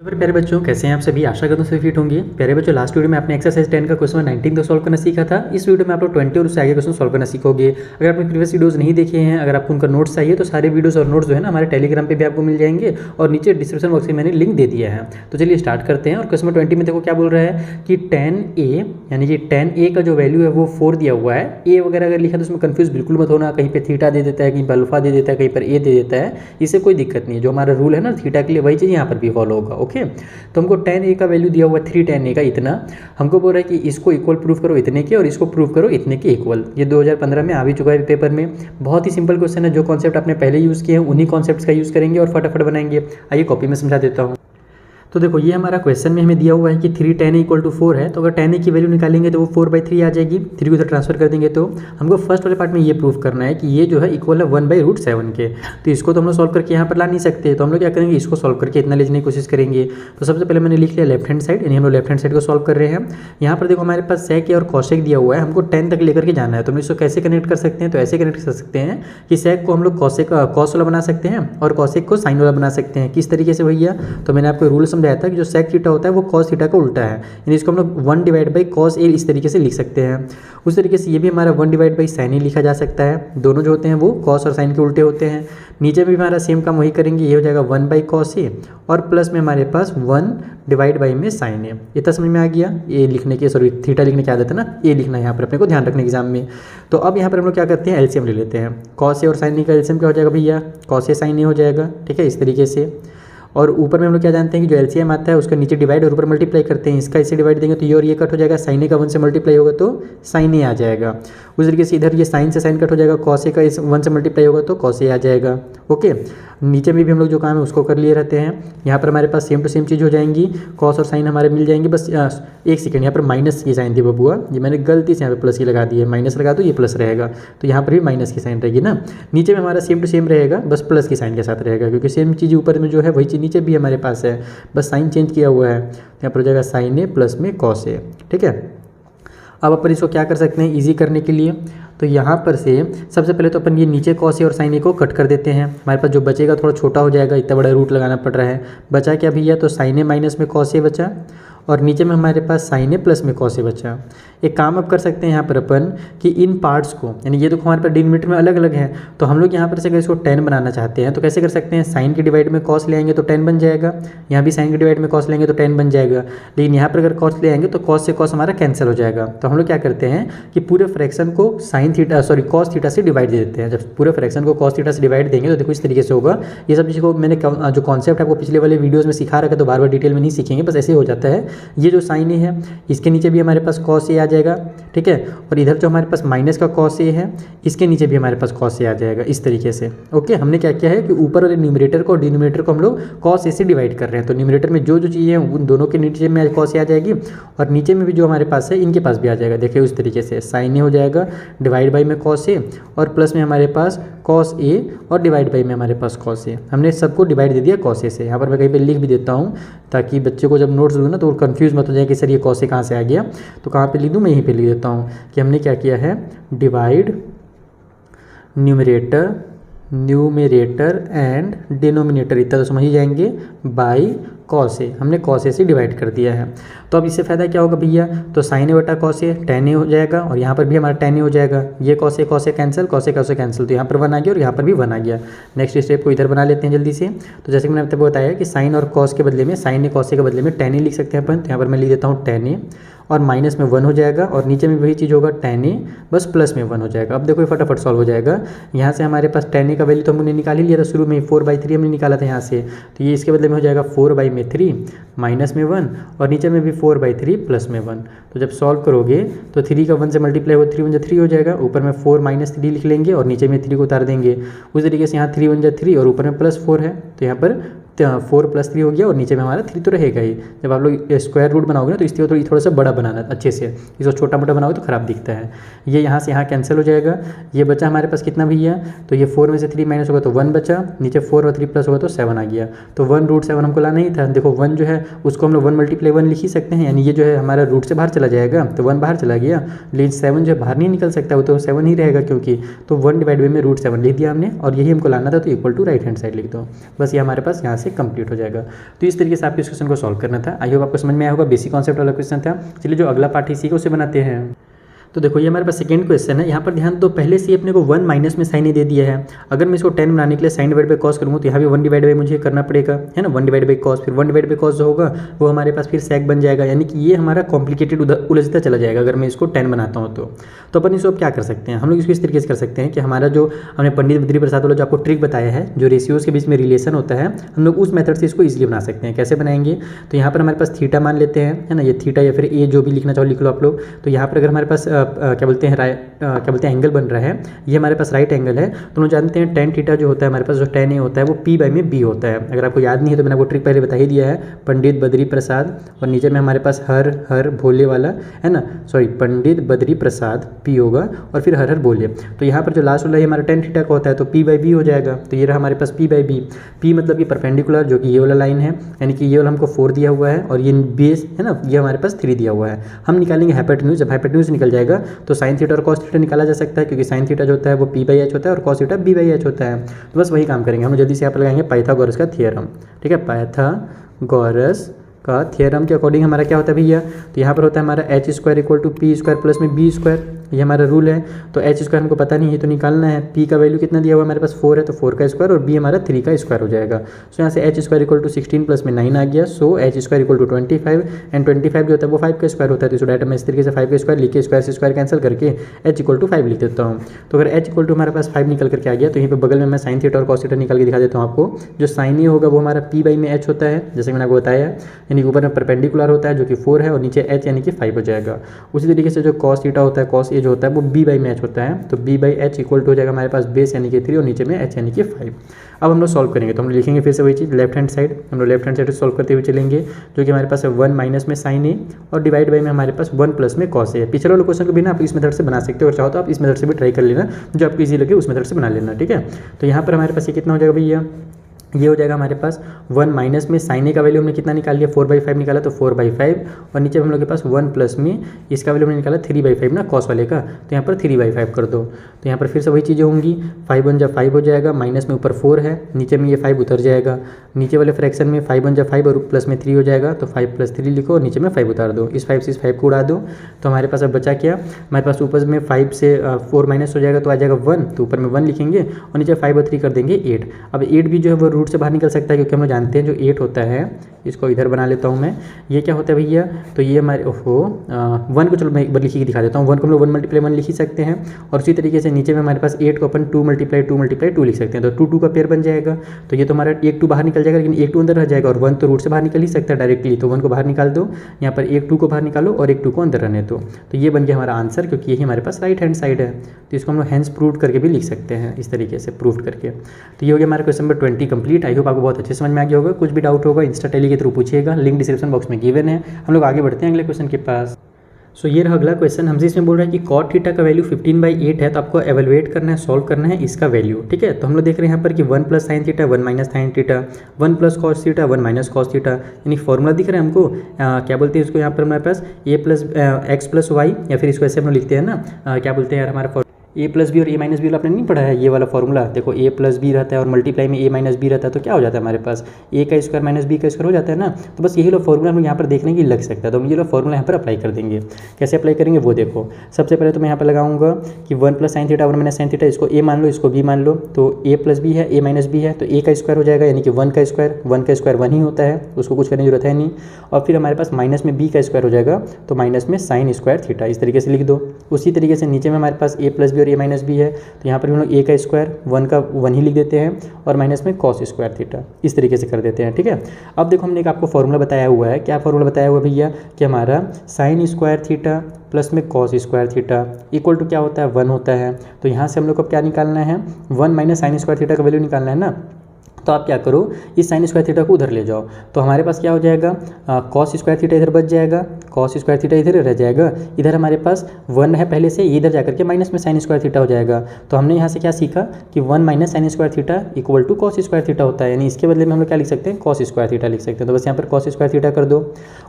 तो फिर प्यारे बच्चों कैसे हैं आप सभी। आशा करता हूँ सभी फिट होंगे। प्यारे बच्चों लास्ट वीडियो में आपने एक्सरसाइज 10 का क्वेश्चन 19 तो सॉल्व करना सीखा था। इस वीडियो में आप लोग 20 और उससे आगे क्वेश्चन सॉल्व करना सीखोगे। अगर आपने प्रीवियस वीडियोस नहीं देखे हैं, अगर आपको उनका नोट्स चाहिए तो सारे वीडियोस और नोट्स जो है ना हमारे टेलीग्राम पे भी आपको मिल जाएंगे और नीचे डिस्क्रिप्शन बॉक्स में मैंने लिंक दे दिया है। तो चलिए स्टार्ट करते हैं। और क्वेश्चन 20 में देखो क्या बोल रहा है कि 10a यानी कि 10a का जो वैल्यू है वो 4 दिया हुआ है। ए वगैरह अगर लिखा तो उसमें कन्फ्यूज बिल्कुल मत होना, कहीं पर थीटा दे देता है, कहीं पर अल्फा दे देता है, कहीं पर ए दे देता है। इससे कोई दिक्कत नहीं है, जो हमारा रूल है ना थीटा के लिए वही चीज़ यहाँ पर भी फॉलो होगा। ओके, तो हमको 10a का वैल्यू दिया हुआ 3 10a का इतना, हमको बोल रहा है कि इसको इक्वल प्रूफ करो इतने के और इसको प्रूफ करो इतने के इक्वल। ये 2015 में आ भी चुका है पेपर में। बहुत ही सिंपल क्वेश्चन है, जो कॉन्सेप्ट आपने पहले यूज़ किए हैं उन्हीं कॉन्सेप्ट्स का यूज़ करेंगे और फटाफट बनाएंगे। आइए कॉपी में समझा देता हूँ। तो देखो ये हमारा क्वेश्चन में हमें दिया हुआ है कि 3 10a इक्वल टू 4 है। तो अगर 10a की वैल्यू निकालेंगे तो वो 4/3 आ जाएगी। 3 को इधर ट्रांसफर कर देंगे तो हमको फर्स्ट वाले पार्ट में ये प्रूफ करना है कि ये जो है इक्वल है 1/√7 के। तो इसको तो हम लोग सॉल्व करके यहाँ पर ला नहीं सकते, तो हम लोग क्या करेंगे, इसको सॉल्व करके इतना लेने की कोशिश करेंगे। तो सबसे पहले मैंने लिख लिया लेफ्ट हैंड साइड, यानी हम लोग लेफ्ट हैंड साइड को सॉल्व कर रहे हैं। यहाँ पर देखो हमारे पास सेक और कॉसेक दिया हुआ है, हमको 10 तक लेकर के जाना है। तो हम इसको कैसे कनेक्ट कर सकते हैं, तो ऐसे कनेक्ट कर सकते हैं कि सेक को हम लोग कॉस वाला बना सकते हैं और कॉसेक को साइन वाला बना सकते हैं। किस तरीके से भैया, तो मैंने आपको रूल समझाया था कि जो सेक होता है वो कॉस थीटा का उल्टा है, यानी इसको हम लोग 1/cos a इस तरीके से लिख सकते हैं। उस तरीके से ये भी हमारा 1/sin a लिखा जा सकता है। दोनों जो होते हैं वो कॉस और साइन के उल्टे होते हैं। नीचे भी हमारा सेम काम वही करेंगे, ये हो जाएगा 1/cos a और प्लस में हमारे पास 1/ में sin a। इतना समझ में आ गया। ए लिखने की सॉरी थीटा लिखने की आदत है ना, ए लिखना है यहाँ पर अपने को ध्यान रखने एग्जाम में। तो अब यहाँ पर हम लोग क्या करते हैं, एलसीएम ले लेते हैं। cos a और sin a का एलसीएम क्या हो जाएगा भैया, cos a sin a हो जाएगा। ठीक है, इस तरीके से। और ऊपर में हम लोग क्या जानते हैं कि जो एलसीएम आता है उसका नीचे डिवाइड और ऊपर मल्टीप्लाई करते हैं। इसका इससे डिवाइड देंगे तो ये और ये कट हो जाएगा, साइन ए का 1 से मल्टीप्लाई होगा तो साइन ए आ जाएगा। उस तरीके से इधर ये साइन से साइन कट हो जाएगा, कॉस ए का इस 1 से मल्टीप्लाई होगा तो कॉस ए आ जाएगा। ओके, नीचे में भी हम लोग जो काम है उसको कर लिए रहते हैं। यहाँ पर हमारे पास सेम टू सेम चीज़ हो जाएंगी, कॉस और साइन हमारे मिल जाएंगे। बस एक सेकंड, यहाँ पर माइनस की साइन थी बबुआ, ये मैंने गलती से यहाँ पे प्लस की लगा दी है। माइनस लगा तो ये प्लस रहेगा, तो यहाँ पर भी माइनस की साइन रहेगी ना। नीचे में हमारा सेम टू सेम रहेगा, बस प्लस की साइन के साथ रहेगा, क्योंकि सेम चीज़ ऊपर में जो है वही चीज़ नीचे भी हमारे पास है, बस साइन चेंज किया हुआ है। यहाँ पर हो जाएगा साइन ए प्लस में कॉस ए। ठीक है, अब अपन इसको क्या कर सकते हैं ईजी करने के लिए, तो यहाँ पर से सबसे पहले तो अपन ये नीचे कॉस ए और साइन ए को कट कर देते हैं। हमारे पास जो बचेगा थोड़ा छोटा हो जाएगा, इतना बड़ा रूट लगाना पड़ रहा है। बचा क्या भैया, तो साइन ए माइनस में कॉस ए बचा और नीचे में हमारे पास साइन ए प्लस में कॉस ए बचा। एक काम अब कर सकते हैं यहाँ पर अपन कि इन पार्ट्स को, यानी ये तो हमारे पास डिनोमिनेटर में अलग अलग है, तो हम लोग यहाँ पर से अगर इसको 10 बनाना चाहते हैं तो कैसे कर सकते हैं, साइन के डिवाइड में कॉस ले आएंगे तो 10 बन जाएगा। यहाँ भी साइन के डिवाइड में कॉस लेंगे तो 10 बन जाएगा। लेकिन यहाँ पर अगर कॉस ले आएंगे तो कॉस से कॉस हमारा कैंसिल हो जाएगा। तो हम लोग क्या करते हैं कि पूरे फ्रैक्शन को कॉस थीटा से डिवाइड दे देते हैं। जब पूरे फ्रैक्शन को कॉस थीटा से डिवाइड देंगे तो देखो इस तरीके से होगा। ये सब चीज़ को मैंने जो कॉन्सेप्ट आपको पिछले वाले वीडियोज़ में सिखा रखा है, तो बार बार डिटेल में नहीं सीखेंगे, बस ऐसे हो जाता है। ये जो साइन ए है इसके नीचे भी हमारे पास कॉस ए आ जाएगा। ठीक है, और इधर जो हमारे पास माइनस का कॉस ए है इसके नीचे भी हमारे पास कॉस ए आ जाएगा, इस तरीके से। ओके, हमने क्या किया है कि ऊपर वाले न्यूमरेटर को और डिनोमिनेटर को हम लोग कॉस ए से डिवाइड कर रहे हैं। तो न्यूमरेटर में जो जो चीज़ें हैं उन दोनों के नीचे में कॉस ए आ जाएगी और नीचे में भी जो हमारे पास है इनके पास भी आ जाएगा। देखिए उस तरीके से साइन ए हो जाएगा डिवाइड बाई में कॉस ए और प्लस में हमारे पास कॉस ए और डिवाइड बाई में हमारे पास कॉस ए। हमने सबको डिवाइड दे दिया कॉस ए से। यहाँ पर मैं कहीं पे लिख भी देता हूँ ताकि बच्चे को जब नोट्स दूँ ना तो वो कन्फ्यूज़ मत हो जाए कि सर ये कॉस ए कहाँ से आ गया। तो कहाँ पे लिख दूँ, मैं यहीं पे लिख देता हूँ कि हमने क्या किया है, डिवाइड न्यूमरेटर एंड डिनोमिनेटर, इतना तो समझ ही जाएंगे, बाई कॉस ए। हमने कॉस ए से डिवाइड कर दिया है। तो अब इससे फ़ायदा क्या होगा भैया, तो साइन ए बटा कॉस ए 10 हो जाएगा और यहाँ पर भी हमारा 10 हो जाएगा। ये cos A cancel, cos A cancel, तो यहाँ पर 1 आ गया और यहाँ पर भी 1 आ गया। नेक्स्ट स्टेप को इधर बना लेते हैं जल्दी से। तो जैसे कि मैंने आपको बताया कि साइन और कॉस के बदले में, साइन ए कॉस ए के बदले में 10 लिख सकते हैं अपन। तो यहाँ पर मैं लिख देता हूँ 10 और माइनस में 1 हो जाएगा और नीचे में वही चीज़ होगा 10 बस प्लस में 1 हो जाएगा। अब देखो ये फटाफट सॉल्व हो जाएगा। यहाँ से हमारे पास 10 का वैल्यू तो हमने निकाल ही लिया था शुरू में, 4/3 हमने निकाला था यहाँ से। तो ये इसके बदले में हो जाएगा 4/3 माइनस में 1 और नीचे में भी 4/3 प्लस में 1। तो जब सॉल्व करोगे तो 3 का 1 से मल्टीप्लाई हो 3 1 3 हो जाएगा। ऊपर में 4 - 3 लिख लेंगे और नीचे में 3 को उतार देंगे। उस तरीके से यहाँ 3 1 3 और ऊपर में +4 है, तो यहाँ पर 4 + 3 हो गया और नीचे में हमारा 3 तो रहेगा ही। जब आप लोग स्क्वायर रूट बनाओगे ना तो इसलिए थोड़ा सा बड़ा बनाना अच्छे से, इसको छोटा मोटा बनाओगे तो ख़राब दिखता है। ये यहाँ से यहाँ कैंसिल हो जाएगा। ये बचा हमारे पास कितना भैया, तो ये 4 में से 3 माइनस होगा तो 1 बचा, नीचे 4 और 3 प्लस होगा तो 7 आ गया। तो 1√7 हमको लाना ही था। देखो 1 जो है उसको हम लोग 1 × 1 लिख ही सकते हैं, यानी ये जो है हमारा रूट से बाहर चला जाएगा तो 1 बाहर चला गया। लेकिन 7 जो है बाहर नहीं निकल सकता, वो तो 7 ही रहेगा क्योंकि, तो 1/7 लिख दिया हमने और यही हमको लाना था। तो equal to right hand side लिख दो, बस ये हमारे पास यहाँ से कंप्लीट हो जाएगा। तो इस तरीके से आपको इस क्वेश्चन को सॉल्व करना था। आई होप आपको समझ में आया होगा, बेसिक कॉन्सेप्ट वाला क्वेश्चन था। चलिए जो अगला पार्ट इसी को उसे बनाते हैं। तो देखो ये हमारे पास सेकंड क्वेश्चन है। यहाँ पर ध्यान दो, पहले से ही अपने को 1 माइनस में साइन दे दिया है। अगर मैं इसको 10 बनाने के लिए साइन डिवाइड बाई कॉस करूँगा तो यहाँ भी 1 डिवाइड बाई मुझे करना पड़ेगा, है ना, 1 डिवाइड बाई कॉस। फिर 1 डिवाइड बाई कॉस जो होगा वो हमारे पास फिर सेक बन जाएगा, यानी कि ये हमारा कॉम्प्लिकेटेड उलझता चला जाएगा अगर मैं इसको 10 बनाता हूँ तो अपन इसको अब क्या कर सकते हैं, हम लोग इसको इस तरीके से कर सकते हैं कि हमारा जो हमने पंडित बद्री प्रसाद वाला जो आपको ट्रिक बताया है, जो रेशियोज़ के बीच में रिलेशन होता है, हम लोग उस मेथड से इसको ईजिली बना सकते हैं। कैसे बनाएंगे, तो यहाँ पर हमारे पास थीटा मान लेते हैं, है ना, ये थीटा या फिर ए जो भी लिखना चाहो लिख लो आप लोग। तो यहाँ पर अगर हमारे पास क्या बोलते हैं एंगल बन रहा है, ये हमारे पास राइट एंगल है, तो हम जानते हैं tan थीटा जो होता है हमारे पास, जो tan ए होता है वो p बाई में b होता है। अगर आपको याद नहीं है तो मैंने आपको ट्रिक पहले बता ही दिया है, पंडित बद्री प्रसाद और नीचे में हमारे पास हर भोले वाला, है ना, सॉरी पंडित बद्री प्रसाद p होगा और फिर हर भोले। तो यहाँ पर जो लास्ट वाला है हमारा tan थीटा का होता है तो p बाई b हो जाएगा। तो ये रहा हमारे पास p बाई b, p मतलब कि परपेंडिकुलर जो कि ये वाला लाइन है, यानी कि ये वाला हमको 4 दिया हुआ है और ये बेस है ना, ये हमारे पास 3 दिया हुआ है। हम निकालेंगे हाइपोटेन्यूज, जब हाइपोटेन्यूज निकल जाएगा तो साइन थीटा और कॉस थीटा निकाला जा सकता है, क्योंकि साइन थीटा जो होता है वो p बाई h होता है और cos theta b by h होता है। तो बस वही काम करेंगे हम जल्दी से यहाँ पर लगाएंगे पाइथागोरस का थ्योरम। ठीक है, पाइथागोरस का थ्योरम के अकॉर्डिंग हमारा क्या होता है भैया, तो यहाँ पर होता है हमारा h square equal to P square plus में b स्क्वायर, ये हमारा रूल है। तो h स्क्वायर हमको पता नहीं है तो निकालना है, p का वैल्यू कितना दिया हुआ है हमारे पास 4 है, तो 4 का स्क्वायर और b हमारा 3 का स्क्वायर हो जाएगा। सो यहाँ से h square equal to 16 plus में 9 आ गया, so h square equal to 25 and 25 जो होता है वो 5 का स्क्वायर होता है। तो इसको डायरेक्ट मैं इस तरीके से 5 का स्क्वायर लिख के स्क्वायर से स्क्वायर कैंसिल करके h इक्वल टू 5 लिख देता हूँ। तो अगर h इक्वल टू हमारे पास 5 निकल करके आ गया तो यहीं पर बगल में मैं साइन थीटा और कॉस थीटा निकाल के दिखा देता हूँ आपको। जो साइन ए होगा वो हमारा p बाई में h होता है, जैसे मैंने आपको बताया, यानी ऊपर में परपेंडिकुलर होता है जो कि 4 है और नीचे h यानी कि 5 हो जाएगा। उसी तरीके से जो कॉस थीटा होता है, कॉस ए जो होता है वो b बाई में h होता है, तो b by h equal to हो जाएगा हमारे पास बेस यानी कि 3 और नीचे में h यानी कि 5। अब हम लोग सॉल्व करेंगे तो हम लिखेंगे फिर से वही चीज़, लेफ्ट हैंड साइड हम लोग लेफ्ट हैंड साइड सॉल्व करते हुए चलेंगे, जो कि हमारे पास है 1 माइनस में साइन ए और डिवाइड बाई में हमारे पास 1 प्लस में कॉस ए। पिछले वाले क्वेश्चन को भी ना आप इस मेथड से बना सकते हो और चाहो तो आप इस मेथड से भी ट्राई कर लेना, जो आपको ईजी लगे उस मेथड से बना लेना। ठीक है, तो यहाँ पर हमारे पास ये कितना हो जाएगा भैया, ये हो जाएगा हमारे पास 1 माइनस में साइन ए का वैल्यू हमने कितना निकाल लिया 4/5 निकाला, तो 4/5 और नीचे हम लोग के पास 1 प्लस में इसका वैल्यू हमने निकाला 3/5 ना कॉस वाले का, तो यहाँ पर 3/5 कर दो। तो यहाँ पर फिर से वही चीज़ें होंगी, 5 1 जा 5 हो जाएगा, माइनस में ऊपर 4 है, नीचे में ये 5 उतर जाएगा, नीचे वाले फ्रैक्शन में 5 1 जा 5 और प्लस में 3 हो जाएगा, तो 5 + 3 लिखो और नीचे में 5 उतार दो, इस 5 से इस 5 को उड़ा दो। तो हमारे पास अब बचा क्या, हमारे पास ऊपर में 5 से 4 माइनस हो जाएगा तो आ जाएगा 1, तो ऊपर में 1 लिखेंगे और नीचे 5 और 3 कर देंगे 8। अब 8 भी जो है वो रूट से बाहर निकल सकता है, क्योंकि हम लोग जानते हैं जो 8 होता है, इसको इधर बना लेता हूँ मैं, ये क्या होता है भैया, तो ये हमारे 1 को चलो मैं एक बार लिख के दिखा देता हूँ, 1 को हम लोग 1 × 1 लिख ही सकते हैं। और उसी तरीके से नीचे में हमारे पास 8 को अपन 2 × 2 लिख सकते हैं, तो 2 2 का पेयर बन जाएगा। तो ये तो हमारा 1 2 बाहर निकल जाएगा, लेकिन 1 2 अंदर रह जाएगा और 1 तो रूट से बाहर निकल ही सकता है डायरेक्टली, तो 1 को बाहर निकाल दो, यहाँ पर 1 2 को बाहर निकालो और 1 2 को अंदर रहने दो। तो ये बन गया हमारा आंसर, क्योंकि यही हमारे पास राइट हैंड साइड है। तो इसको हम लोग हैंड्स प्रूव करके भी लिख सकते हैं, इस तरीके से प्रूव करके। तो ये हो गया हमारा question number 20 complete. I hope आपको बहुत अच्छे समझ में आ गया होगा। कुछ भी डाउट होगा इंस्टा टेली के थ्रू पूछिएगा, लिंक डिस्क्रिप्शन बॉक्स में गिवन है। हम लोग आगे बढ़ते हैं अगले क्वेश्चन के पास। सो ये रहा अगला क्वेश्चन, हमसे इसमें बोल रहा है कि कॉट थीटा का वैल्यू 15/8 है, तो आपको एवेलुएट करना है, सॉल्व करना है इसका वैल्यू। ठीक है, तो हम लोग देख रहे हैं यहाँ पर कि 1 + sin theta 1 - sin theta, 1 + cos theta 1 - cos theta, यानी फॉर्मूला दिख रहा है हमको, क्या बोलते हैं इसको यहाँ पर हमारे पास a + x + y, या फिर इसको ऐसे हम लोग लिखते हैं ना, क्या बोलते हैं यार हमारा a + b और a - b आपने नहीं पढ़ा है, ये वाला फॉर्मूला देखो, a + b रहता है और मल्टीप्लाई में a - b रहता है, तो क्या हो जाता है हमारे पास a का स्क्वायर - b का स्क्वायर हो जाता है ना। तो बस यही लोग फॉर्मूला हम यहाँ पर देखने की लग सकता है, तो हम ये लोग फॉर्मूला यहाँ पर अप्लाई कर देंगे। कैसे अप्लाई करेंगे वो देखो, सबसे पहले तो मैं यहाँ पर लगाऊंगा कि 1 + sin थीटा 1 - sin थीटा, इसको a मान लो, इसको b मान लो, तो a + b है, a - b है, तो a का स्क्वायर हो जाएगा, यानी कि 1 का स्क्वायर, 1 का स्क्वायर 1 ही होता है, उसको कुछ करने की जरूरत है नहीं। और फिर हमारे पास माइनस में b का स्क्वायर हो जाएगा, तो माइनस में sin स्क्वायर थीटा, इस तरीके से लिख दो। उसी तरीके से नीचे में हमारे पास a + b और a - b है, तो यहाँ पर हम लोग a का स्क्वायर 1 का 1 ही लिख देते हैं और माइनस में cos स्क्वायर थीटा, इस तरीके से कर देते हैं। ठीक है, अब देखो हमने एक आपको फॉर्मूला बताया हुआ है, क्या फॉर्मूला बताया हुआ भैया, कि हमारा sin स्क्वायर थीटा प्लस में cos square theta equal to क्या होता है 1 होता है। तो यहाँ से हम लोग को क्या निकालना है, 1 - sin स्क्वायर थीटा का वैल्यू निकालना है ना। तो आप क्या करो, इस sin स्क्वायर थीटा को उधर ले जाओ, तो हमारे पास क्या हो जाएगा, cos स्क्वायर थीटा इधर बच जाएगा, cos स्क्वायर थीटा इधर रह जाएगा, इधर हमारे पास 1 है पहले से, इधर जाकर के माइनस में sin स्क्वायर थीटा हो जाएगा। तो हमने यहाँ से क्या सीखा कि 1 - sin square theta equal to cos square theta होता है, यानी इसके बदले में हम लोग क्या लिख सकते हैं, cos स्क्वायर थीटा लिख सकते हैं। तो बस यहाँ पर cos स्क्वायर थीटा कर दो।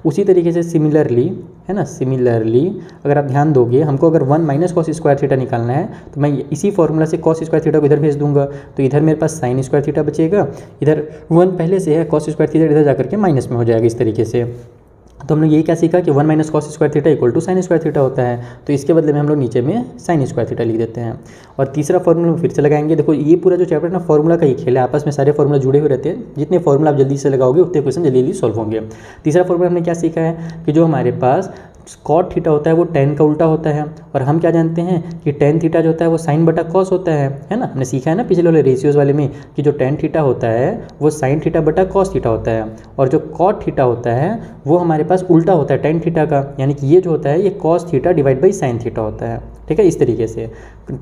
उसी तरीके से सिमिलरली, है ना, सिमिलरली अगर आप ध्यान दोगे, हमको अगर 1 - cos स्क्वायर थीटा निकालना है, तो मैं इसी फॉर्मूला से cos स्क्वायर थीटा को इधर भेज दूंगा, तो इधर मेरे पास sin स्क्वायर थीटा बचेगा जाएगा, इधर 1 पहले से है, कॉस स्क्वायर थीटा इधर जाकर के माइनस में हो जाएगा इस तरीके से। तो हम लोग यही क्या सीखा कि 1 minus cos square theta equal to sine square theta होता है, तो इसके बदले में हम लोग नीचे में साइन स्क्वायर थीटा लिख देते हैं। और तीसरा फॉर्मूला फिर से लगाएंगे। देखो ये पूरा जो चैप्टर है ना फॉर्मूला का ही खेल है, आपस में सारे फॉर्मूला जुड़े हुए रहते हैं, जितने फॉर्मूला आप जल्दी से लगाओगे उतने क्वेश्चन जल्दी जल्दी सॉल्व होंगे। तीसरा फॉर्मूला हमने क्या सीखा है कि जो हमारे पास कॉट थीटा होता है वो tan का उल्टा होता है, और हम क्या जानते हैं कि tan थीटा जो होता है वो साइन बटा कॉस होता है ना। हमने सीखा है ना पिछले वाले रेशियोज़ वाले में कि जो tan थीटा होता है वो साइन थीटा बटा कॉस थीटा होता है, और जो कॉट थीटा होता है वो हमारे पास उल्टा होता है tan थीटा का, यानी कि ये जो होता है ये cos theta divide by sine theta होता है। ठीक है, इस तरीके से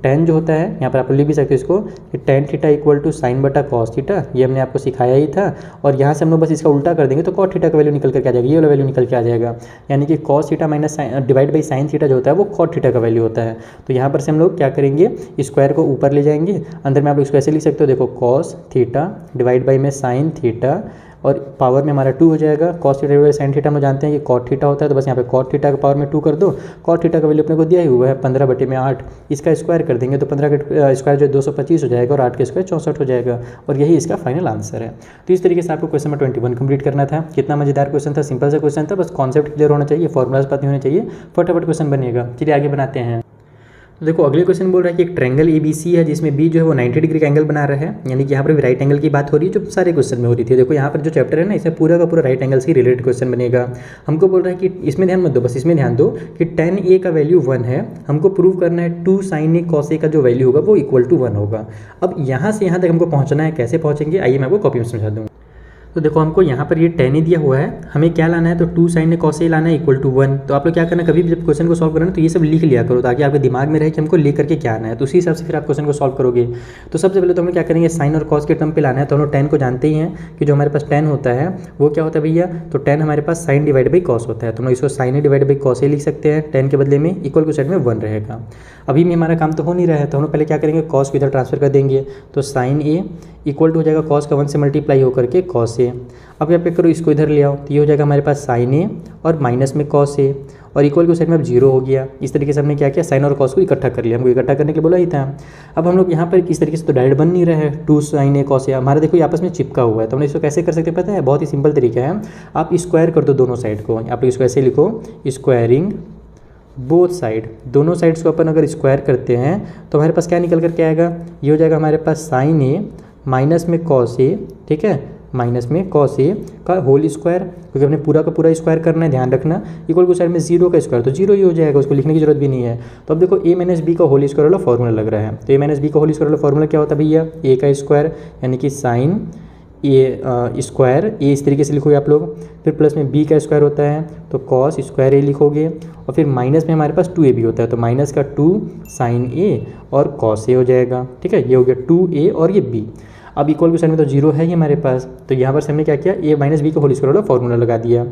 tan जो होता है यहाँ पर आप लिख भी सकते हो इसको कि tan theta equal to sine बटा कॉस थीटा, ये हमने आपको सिखाया ही था। और यहाँ से हम लोग बस इसका उल्टा कर देंगे तो कॉट थीटा का वैल्यू निकल कर आ जाएगा, ये वाला वैल्यू निकल के आ जाएगा, यानी कि cos theta minus divide by sine theta जो होता है वो कॉट थीटा का वैल्यू होता है। तो यहाँ पर से हम लोग क्या करेंगे, स्क्वायर को ऊपर ले जाएंगे, अंदर में आप लोग इसको ऐसे लिख सकते हो, देखो कॉस थीटा डिवाइड बाई में साइन थीटा, और पावर में हमारा 2 हो जाएगा। Cos theta divide by sine theta हम जानते हैं कि कॉट थीटा होता है, तो बस यहाँ पे कॉट थीटा का पावर में 2 कर दो। कॉट थीटा का वैल्यू अपने को दिया ही हुआ है 15/8, इसका स्क्वायर कर देंगे तो 15 का स्क्वायर जो 225 हो जाएगा, और 8 का स्क्वायर 64 हो जाएगा, और यही इसका फाइनल आंसर है। तो इस तरीके से आपको क्वेश्चन नंबर 21 कंप्लीट करना था। कितना मजेदार क्वेश्चन था, सिंपल सा क्वेश्चन था, बस कॉन्सेप्ट क्लियर होना चाहिए, फॉर्मुलाज पता होने चाहिए, फटाफट क्वेश्चन बनेगा। चलिए आगे बनाते हैं। तो देखो अगले क्वेश्चन बोल रहा है कि एक ट्रायंगल ABC है जिसमें B जो है वो 90 डिग्री का एंगल बना रहा है, यानी कि यहाँ पर भी राइट एंगल की बात हो रही है जो सारे क्वेश्चन में हो रही थी। देखो यहाँ पर जो चैप्टर है ना इसमें पूरा का पूरा राइट एंगल से रिलेटेड क्वेश्चन बनेगा। हमको बोल रहा है कि इसमें ध्यान मत दो, बस इसमें ध्यान दो कि tan A का वैल्यू 1 है, हमको प्रूव करना है 2 sin A cos A का जो वैल्यू होगा वो इक्वल टू 1 होगा। अब यहाँ से यहाँ तक हमको पहुँचना है, कैसे पहुँचेंगे आइए मैं आपको कॉपी में समझा दूँ। तो देखो हमको यहाँ पर ये tan ही दिया हुआ है, हमें क्या लाना है तो 2 sin A cos A लाना है इक्वल टू 1। तो आप लोग क्या करना, कभी भी जब क्वेश्चन को सॉल्व करना है तो ये सब लिख लिया करो ताकि आपके दिमाग में रहे कि हमको लेकर के क्या आना है, तो उसी हिसाब से फिर आप क्वेश्चन को सॉल्व करोगे। तो सबसे पहले तो हम क्या करेंगे, साइन और कॉस के टर्म पे लाना है। तो हम लोग tan को जानते ही हैं कि जो हमारे पास tan होता है वो क्या होता है भैया, तो tan हमारे पास साइन डिवाइड बाई कॉस होता है, तो हम लोग इसको sine A divide by cos A लिख सकते हैं। tan के बदले में इक्वल को साइड में 1 रहेगा। अभी में हमारा काम तो हो नहीं रहा है, तो हम लोग पहले क्या करेंगे, कॉस को इधर ट्रांसफर कर देंगे, तो साइन A इक्वल टू हो जाएगा कॉस का 1 से मल्टीप्लाई होकर के कॉस A। अब यहाँ पे करो इसको इधर ले आओ, तो ये हो जाएगा हमारे पास साइन A और माइनस में कॉस A, और इक्वल को साइड में अब 0 हो गया। इस तरीके से हमने क्या किया, साइन और कॉस को इकट्ठा कर लिया, हमको इकट्ठा करने के लिए बोला ही था। अब हम लोग यहाँ पर इस तरीके से तो डायरेक्ट बन नहीं रहा है, 2 sin A cos A हमारा देखो ये आपस में चिपका हुआ है, तो हमने इसको कैसे कर सकते हैं पता है, बहुत ही सिंपल तरीका है, आप स्क्वायर कर दो दोनों साइड को। आप इसको ऐसे लिखो, स्क्वायरिंग बोथ साइड, दोनों साइड्स को अपन अगर स्क्वायर करते हैं तो हमारे पास क्या निकल कर के आएगा, ये हो जाएगा हमारे पास साइन A माइनस में कॉस A, ठीक है, माइनस में कॉस A का होल स्क्वायर, क्योंकि हमने पूरा का पूरा स्क्वायर करना है, ध्यान रखना, इक्वल को साइड में 0 का स्क्वायर, तो 0 ही हो जाएगा, उसको लिखने की जरूरत भी नहीं है। तो अब देखो A माइनस B का होल स्क्वायर वाला फॉर्मूला लग रहा है, तो A माइनस B का होल स्क्वायर वाला फॉर्मूला क्या होता है भैया, A का स्क्वायर यानी कि साइन A स्क्वायर A इस तरीके से लिखोगे आप लोग, फिर प्लस में B का स्क्वायर होता है तो कॉस स्क्वायर A लिखोगे, और फिर माइनस में हमारे पास 2A भी होता है, तो माइनस का 2 साइन A और कॉस A हो जाएगा। ठीक है, ये हो गया 2A और ये B। अब इक्वल के साइड में तो 0 है ही हमारे पास, तो यहाँ पर हमने क्या किया, A माइनस B का होल स्क्वायर वाला फॉर्मूला लगा दिया।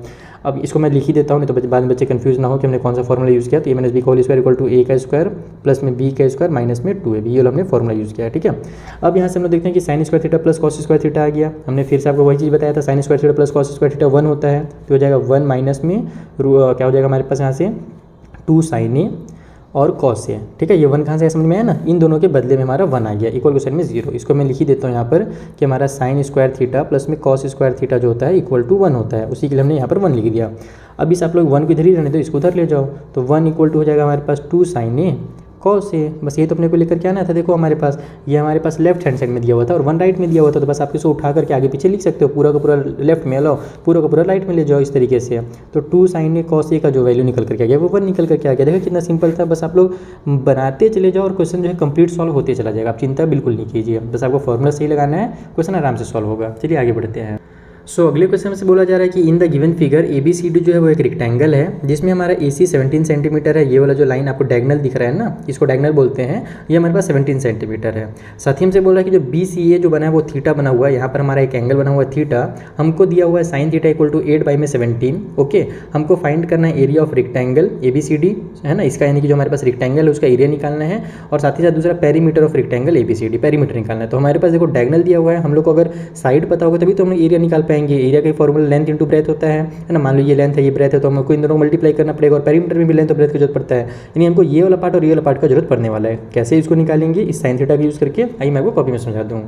अब इसको मैं लिख ही देता हूँ, नहीं तो बाद में बच्चे कंफ्यूज ना हो कि हमने कौन सा फॉर्मूला यूज़ किया। तो A माइनस B का whole square equal to A का स्क्वायर प्लस में B का स्क्वायर माइनस में 2AB, ये हमने फॉर्मूला यूज़ किया है। ठीक है, अब यहाँ से हम लोग देखते हैं कि sine square theta plus cos square theta आ गया। हमने फिर से आपको वही चीज़ बताया था, sine square theta plus cos square theta 1 होता है, तो हो जाएगा 1 माइनस में क्या हो जाएगा हमारे पास यहाँ से 2 साइन A और कॉस A। ठीक है, ये 1 कहाँ से समझ में आया ना, इन दोनों के बदले में हमारा 1 आ गया, इक्वल के साइड में 0। इसको मैं लिख ही देता हूँ यहाँ पर कि हमारा साइन स्क्वायर थीटा प्लस में कॉस स्क्वायर थीटा जो होता है इक्वल टू 1 होता है, उसी के लिए हमने यहाँ पर 1 लिख दिया। अब इस आप लोग 1 को इधर ही रहने दो, इसको उधर ले जाओ, तो 1 इक्वल टू हो जाएगा हमारे पास 2 साइन A कॉस A। बस ये तो अपने को लेकर के आना था। देखो हमारे पास ये हमारे पास लेफ्ट हैंड साइड में दिया हुआ था और 1 राइट में दिया हुआ था, तो बस आप इसको उठा करके आगे पीछे लिख सकते हो, पूरा का पूरा लेफ्ट में लाओ, पूरा का पूरा राइट में ले जाओ इस तरीके से। तो 2 साइन A कॉस A का जो वैल्यू निकल करके आ गया वो 1 निकल करके आ गया। देखो कितना सिंपल था, बस आप लोग बनाते चले जाओ और क्वेश्चन जो है कंप्लीट सॉल्व होते चला जाएगा, आप चिंता बिल्कुल नहीं कीजिए, बस आपको फॉर्मूला सही लगाना है, क्वेश्चन आराम से सॉल्व होगा। चलिए आगे बढ़ते हैं। अगले क्वेश्चन से बोला जा रहा है कि in the given figure ABCD जो है वो एक रेक्टेंगल है जिसमें हमारा AC 17 सेंटीमीटर है। ये वाला जो लाइन आपको डायगोनल दिख रहा है ना, इसको डायगोनल बोलते हैं, ये हमारे पास 17 सेंटीमीटर है। साथ ही हमसे बोल रहा है कि जो BCA जो बना है वो थीटा बना हुआ है, यहाँ पर हमारा एक एंगल बना हुआ है थीटा, हमको दिया हुआ है sine theta equal to 8/17। Okay, हमको फाइंड करना है एरिया ऑफ रेक्टेंगल ABCD है ना, इसका यानी कि जो हमारे पास रेक्टेंगल है उसका एरिया निकालना है, और साथ ही साथ दूसरा perimeter of rectangle ABCD, perimeter निकालना है। तो हमारे पास देखो डायगोनल दिया हुआ है, हम लोग को अगर साइड पता होगा तभी तो हम एरिया निकाल पाएंगे। एरिया का फॉर्मूला लेंथ इंटू ब्रेथ होता है ना, मान लो ये लेंथ है ये ब्रेथ है, तो हमको इन दोनों को मल्टीप्लाई करना पड़ेगा, और पेरीमीटर में भी लेंथ और ब्रेथ की जरूरत पड़ता है, यानी हमको ये वाला पार्ट और ये वाला पार्ट का जरूरत पड़ने वाला है। कैसे इसको निकालेंगे, इस साइन थीटा का यूज़ करके, आइए मैं आपको कॉपी में समझा दूँ।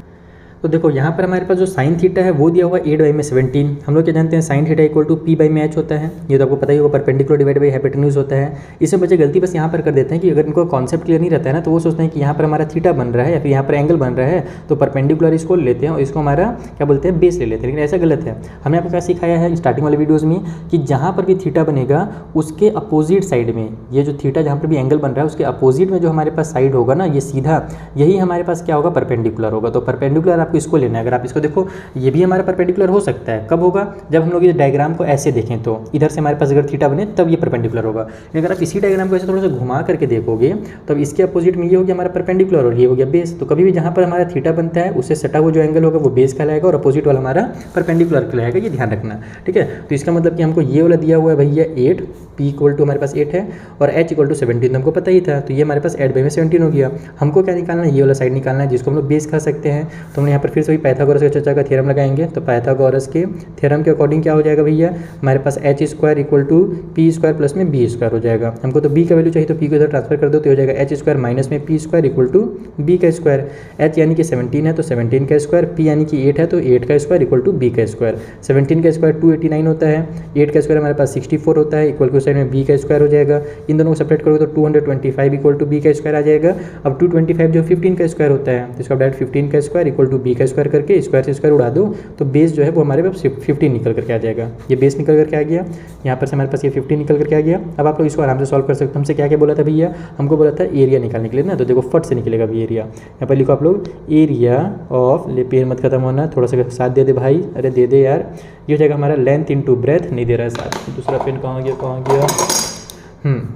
तो देखो यहाँ पर हमारे पास जो साइन थीटा है वो दिया हुआ 8/17। हम लोग क्या जानते हैं, sign theta equal to p/h होता है। ये तो आपको पता ही होगा, परपेंडिकुलर डिवाइड बाई हाइपोटेन्यूज होता है। इसमें बच्चे गलती बस यहाँ पर कर देते हैं कि अगर इनको कॉन्सेप्ट क्लियर नहीं रहता है ना, तो वो सोचते हैं कि यहाँ पर हमारा थीटा बन रहा है या फिर यहाँ पर एंगल बन रहा है, तो परपेंडिकुलर इसको लेते हैं और इसको हमारा क्या बोलते हैं, बेस ले लेते हैं। लेकिन ऐसा गलत है। हमने आपको क्या सिखाया है स्टार्टिंग वाले वीडियोज़ में कि जहाँ पर भी थीटा बनेगा उसके अपोजिट साइड में, ये जो थीटा जहाँ पर भी एंगल बन रहा है उसके अपोजिट में जो हमारे पास साइड होगा ना, ये सीधा यही हमारे पास क्या होगा, परपेंडिकुलर होगा। तो परपेंडिकुलर आपको इसको लेना है। अगर आप इसको देखो, ये भी हमारा परपेंडिकुलर हो सकता है। कब होगा, जब हम लोग ये डायग्राम को ऐसे देखें, तो इधर से हमारे पास अगर थीटा बने तब ये परपेंडिकुलर होगा। लेकिन अगर आप इसी डायग्राम को ऐसे थोड़ा सा घुमा करके देखोगे, तो इसके अपोजिट में ये हो गया हमारा परपेंडिकुलर और ये हो गया बेस। तो कभी भी जहाँ पर हमारा थीटा बनता है उससे सटा हुआ जो एंगल होगा वो बेस कहलाएगा और अपोजिट वाला हमारा परपेंडिकुलर कहलाएगा। ये ध्यान रखना, ठीक है। तो इसका मतलब कि हमको ये वाला दिया हुआ है भैया 8, p इक्वल टू हमारे पास 8 है और h इक्वल टू 17, हमको पता ही था। तो ये हमारे पास 8/17 हो गया। हमको क्या निकालना है, ये वाला साइड निकालना है जिसको हम लोग बेस कह सकते हैं। तो हमने यहाँ पर फिर से वही पाइथागोरस के चर्चा का थ्योरम लगाएंगे। तो पाइथागोरस के थ्योरम के अकॉर्डिंग क्या हो जाएगा भैया, हमारे पास h² equal to p² plus में b² हो जाएगा। हमको तो b का वैल्यू चाहिए, तो p को इधर ट्रांसफर कर दो तो हो जाएगा h² माइनस में p² इक्वल टू b का स्क्वायर। h यानी कि 17 है तो 17 का स्क्वायर, p यानी कि 8 है तो 8 का स्क्वायर इक्वल टू b का स्क्वायर। 17 का स्क्वायर 289 होता है, 8 का स्क्वायर हमारे पास 64 होता है, इक्वल टू साइड में b का स्क्वायर हो जाएगा। इन दोनों को सेपरेट करोगे तो 225 इक्वल टू b का स्क्वायर आ जाएगा। अब 225 जो 15 का स्क्वायर होता है, तो इसका डायरेक्ट 15 का स्क्वायर इक्वल टू b का स्क्वायर करके स्क्वायर से स्क्वायर उड़ा दो, तो बेस जो है वो हमारे पास 15 निकल करके आ जाएगा। ये बेस निकल करके आ गया, यहाँ पर से हमारे पास ये 15 निकल करके आ गया। अब आप लोग इसको आराम से सॉल्व कर सकते हो। हमसे क्या क्या बोला था भैया, हमको बोला था एरिया निकालने के लिए ना, तो देखो फट से निकलेगा भी एरिया। यहाँ पर लिखो आप लोग एरिया ऑफ, ले पेड़ मत खत्म होना, थोड़ा सा साथ दे दे भाई, अरे दे दे यार। ये हो जाएगा हमारा लेंथ इंटू ब्रेथ, नहीं दे रहा है साथ, दूसरा पेन कहाँ गया।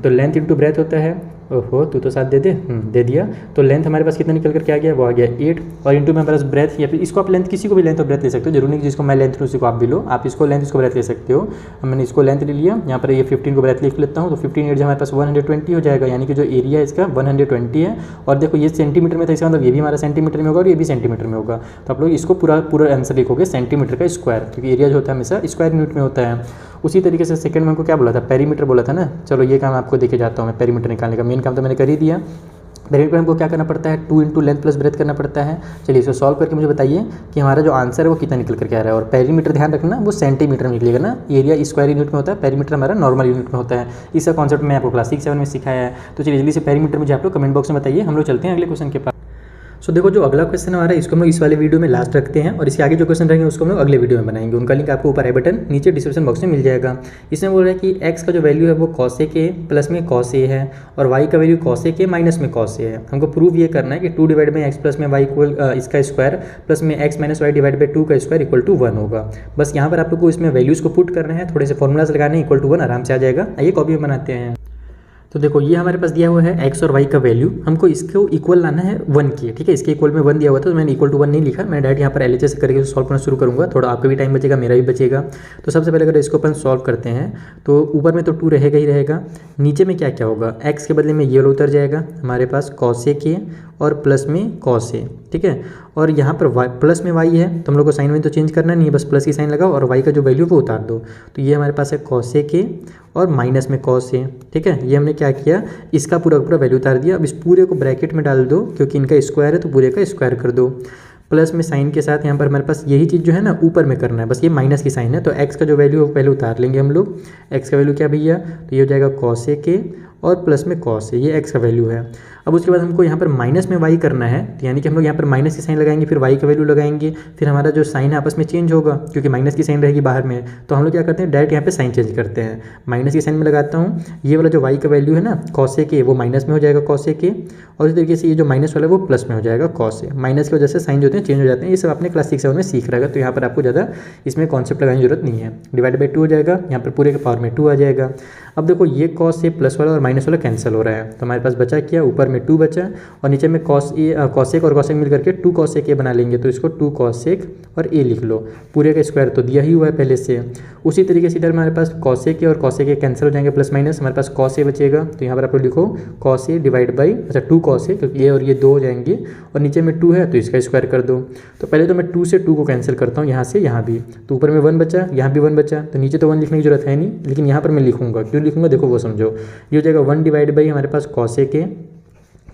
तो लेंथ इंटू ब्रेथ होता है, ओहो तू तो साथ दे दे, दे दिया। तो लेंथ हमारे पास कितना निकल कर क्या गया, वो आ गया 8 और इंटू में हमारे पास ब्रेथ, या फिर इसको आप लेंथ किसी को भी लेंथ और ब्रेथ ले सकते हो, जरूरी नहीं जिसको मैं लेंथ लूँ उसी को आप भी लो। आप इसको लेंथ इसको ब्रेथ ले सकते हो। मैंने इसको लेंथ ले लिया, यहाँ पर ये 15 को ब्रेथ लिख लेता हूँ। तो 15 8 हमारे पास 120 हो जाएगा, यानी कि जो एरिया है इसका 120 है। और देखो ये सेंटीमीटर में था, इसका मतलब ये भी हमारा सेंटीमीटर में होगा और ये भी सेंटीमीटर में होगा। तो आप लोग इसको पूरा आंसर लिखोगे सेंटीमीटर का स्क्वायर, क्योंकि एरिया जो होता है हमेशा स्क्वायर यूनिट में होता है। उसी तरीके से सेकंड में हमको क्या बोला था, पेरीमीटर बोला था ना। चलो ये काम आपको देखे जाता हूँ मैं, पेरीमीटर निकालने का मेन काम तो मैंने कर ही दिया। पेरीमीटर हमको क्या करना पड़ता है, 2 इंटू लेंथ प्लस ब्रेथ करना पड़ता है। चलिए इसको सॉल्व करके मुझे बताइए कि हमारा जो आंसर है वो कितना निकल करके आ रहा है। और पेरीमीटर ध्यान रखना वो सेंटीमीटर में निकलेगा ना, एरिया स्क्वायर यूनिट में होता है, पेरीमीटर हमारा नॉर्मल यूनिट में होता है। इसका कॉन्सेप्ट मैं आपको क्लास 6-7 में सिखाया है। तो चलिए जल्दी से पेरीमीटर मुझे आप लोग कमेंट बॉक्स में बताइए। हम लोग चलते हैं अगले क्वेश्चन के पास। सो देखो जो अगला क्वेश्चन हमारा है इसको हम लोग इस वाले वीडियो में लास्ट रखते हैं और इसके आगे जो क्वेश्चन रहेंगे उसको हम लोग अगले वीडियो में बनाएंगे। उनका लिंक आपको ऊपर आई बटन नीचे डिस्क्रिप्शन बॉक्स में मिल जाएगा। इसमें बोल रहा है कि x का जो वैल्यू है वो cos a के प्लस में cos a है और y का वैल्यू cos a के माइनस में cos a है। हमको प्रूव ये करना है कि 2 डिवाइड बाई एक्स प्लस में वाई इक्वल इसका स्क्वायर प्लस में x minus Y divide by 2 का स्क्वायर इक्वल टू 1 होगा। बस यहाँ पर आप लोग को इसमें वैल्यूज़ को पुट करना है, थोड़े से फॉर्मूलाज लगाने, इक्वल टू 1 आराम से आ जाएगा। आइए कॉपी में बनाते हैं। तो देखो ये हमारे पास दिया हुआ है x और y का वैल्यू, हमको इसको इक्वल लाना है 1 की, ठीक है। इसके इक्वल में 1 दिया हुआ था तो मैंने इक्वल टू 1 नहीं लिखा, मैं डायरेक्ट यहाँ पर LHS से करके सॉल्व करना शुरू करूँगा। थोड़ा आपका भी टाइम बचेगा, मेरा भी बचेगा। तो सबसे पहले अगर इसको अपन सॉल्व करते हैं तो ऊपर में तो 2 रहेगा ही रहेगा, नीचे में क्या क्या होगा, x के बदले में ये वाला उतर जाएगा हमारे पास cos a के और प्लस में cos a, ठीक है। और यहाँ पर y प्लस में y है तो हम लोग को साइन में तो चेंज करना नहीं है, बस प्लस की साइन लगाओ और y का जो वैल्यू वो उतार दो। तो ये हमारे पास है cos a के और माइनस में cos a, ठीक है। ये हमने क्या किया, इसका पूरा वैल्यू उतार दिया। अब इस पूरे को ब्रैकेट में डाल दो, क्योंकि इनका स्क्वायर है तो पूरे का स्क्वायर कर दो। प्लस में साइन के साथ यहाँ पर हमारे पास यही चीज़ जो है ना ऊपर में करना है, बस ये माइनस की साइन है। तो x का जो वैल्यू है वो पहले उतार लेंगे हम लोग। x का वैल्यू क्या भैया, तो ये हो जाएगा cos a के और प्लस में cos a, ये x का वैल्यू है। अब उसके बाद हमको यहाँ पर माइनस में y करना है, तो यानी कि हम लोग यहाँ पर माइनस की साइन लगाएंगे, फिर y का वैल्यू लगाएंगे, फिर हमारा जो साइन है आपस में चेंज होगा क्योंकि माइनस की साइन रहेगी बाहर में। तो हम लोग क्या करते हैं, डायरेक्ट यहाँ पे साइन चेंज करते हैं। माइनस की साइन में लगाता हूँ, ये वाला जो y का वैल्यू है ना cos a के, वो माइनस में हो जाएगा cos a के, और इस तरीके से ये जो माइनस वाला है वो प्लस में हो जाएगा cos a। माइनस की वजह से साइन जो होते हैं चेंज हो जाते हैं। ये सब आपने क्लास 6-7 में सीख रहेगा, तो यहाँ पर आपको ज़्यादा इसमें कॉन्सेप्ट लगाने की जरूरत नहीं है। डिवाइड बाई 2 हो जाएगा, यहाँ पर पूरे के पावर में 2 आ जाएगा। अब देखो ये cos a प्लस वाला और माइनस वाला कैंसिल हो रहा है, तो हमारे पास बचा क्या, ऊपर में 2 बचा और नीचे में cos a और cos a मिल करके 2 cos a बना लेंगे। तो इसको 2 cos a और a लिख लो, पूरे का स्क्वायर तो दिया ही हुआ है पहले से। उसी तरीके से इधर हमारे पास cos a और cos a कैंसिल हो जाएंगे, प्लस माइनस हमारे पास cos a बचेगा। तो यहाँ पर आप लोग लिखो cos a divide by 2 cos a, क्योंकि ये और ये 2 हो जाएंगे और नीचे में 2 है तो इसका स्क्वायर कर दो। तो पहले तो मैं 2 से 2 को कैंसिल करता हूँ यहाँ से यहाँ भी, तो ऊपर में 1 बचा, यहाँ भी 1 बचा, तो नीचे तो 1 लिखने की जरूरत है नहीं, लेकिन यहाँ पर मैं लिखूँगा। क्यों लिखूँगा देखो वो समझो। ये हो जाएगा 1 डिवाइड बाई हमारे पास cos a के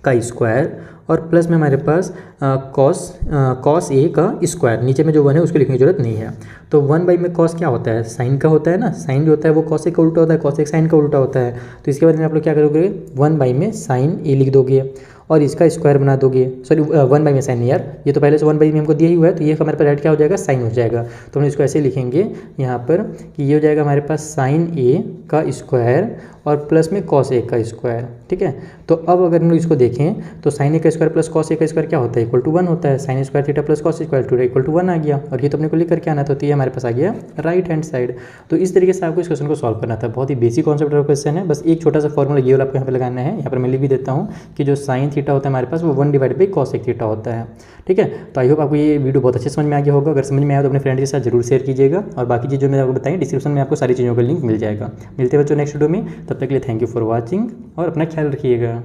का स्क्वायर और प्लस में हमारे पास कॉस ए का स्क्वायर, नीचे में जो 1 है उसको लिखने की जरूरत नहीं है। तो 1 बाई में कॉस क्या होता है, साइन का होता है ना, साइन जो होता है वो कॉस ए का उल्टा होता है, कॉस एक साइन का उल्टा होता है। तो इसके बाद में आप लोग क्या करोगे, 1 बाई में साइन ए लिख दोगे और इसका स्क्वायर बना दोगे, सॉरी 1 बाई में साइन यार, ये तो पहले से 1 बाई में हमको दिया ही हुआ है, तो ये हमारे पास राइट क्या हो जाएगा, साइन हो जाएगा। तो हम इसको ऐसे लिखेंगे यहाँ पर कि ये हो जाएगा हमारे पास साइन ए का स्क्वायर और प्लस में कॉस ए का स्क्वायर, ठीक है। तो अब अगर हम लोग इसको देखें तो साइन ए का स्क्वायर प्लस कॉस ए का स्क्वायर क्या होता है, इक्वल टू 1 होता है। Sine square theta plus cos square theta equal to 1 आ गया, और ये तो अपने को लिख करके आना था, तो ये हमारे पास आ गया राइट हैंड साइड। तो इस तरीके से आपको इस क्वेश्चन को सॉल्व करना था, बहुत ही बेसिक कॉन्सेप्ट वाला क्वेश्चन है। बस एक छोटा सा फॉर्मूला ये वाला आपको यहाँ पे लगाना है, यहाँ पर मैं लिख भी देता हूँ कि जो साइन थीटा होता है हमारे पास वो 1 डिवाइड बाई कॉस एक थीटा होता है, ठीक है। तो आई होप आपको ये वीडियो बहुत अच्छे समझ में आ गया होगा। अगर समझ में आया तो अपने फ्रेंड के साथ जरूर शेयर कीजिएगा, और बाकी चीज़ जो मैंने आपको बताई डिस्क्रिप्शन में आपको सारी चीज़ों का लिंक मिल जाएगा। मिलते हैं बच्चों नेक्स्ट वीडियो में, तब तक के लिए थैंक यू फॉर वॉचिंग और अपना ख्याल रखिएगा।